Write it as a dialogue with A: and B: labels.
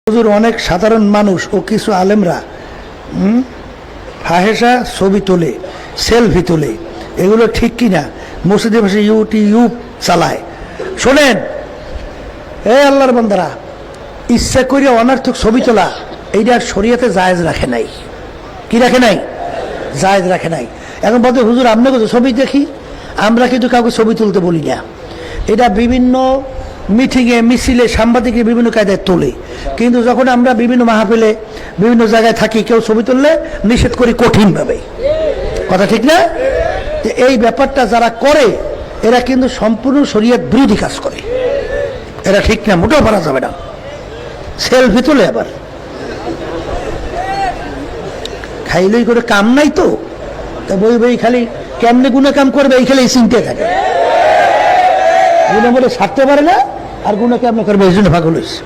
A: হুজুর অনেক সাধারণ মানুষ ও কিছু আলেমরা ফাহেসা ছবি তোলে, সেলফি তোলে, এগুলো ঠিক কিনা মসজিদে বসে ইউটিউব চালায়। শোনেন আল্লাহর বান্দারা, ইচ্ছা করিয়া অনার্থক ছবি তোলা এইটা শরীয়তে জায়েজ রাখে নাই। কি রাখে নাই? জায়েজ রাখে নাই। এখন বলতে হুজুর আপনি কত ছবি দেখি, আমরা কিন্তু কাউকে ছবি তুলতে বলি না। এটা বিভিন্ন মিটিংয়ে, মিছিলে, সাংবাদিকের বিভিন্ন কায়দায় তোলে, কিন্তু যখন আমরা বিভিন্ন মাহফিলে বিভিন্ন জায়গায় থাকি, কেউ ছবি তুললে নিষেধ করি কঠিনভাবে। কথা ঠিক না? এই ব্যাপারটা যারা করে এরা কিন্তু সম্পূর্ণ শরীয়ত বিরোধী কাজ করে। এরা ঠিক না, মোটেও পারা যাবে না। সেলফি তোলে, আবার খাইলেই করে কাম নাই তো, তা বই বই খালি কেমনে গুণা কাম করবে এই খালি চিন্তা থাকে। গুণা বলে ছাড়তে পারে না, আর গুণা কেমন করবে এই জন্য পাগল হয়েছে।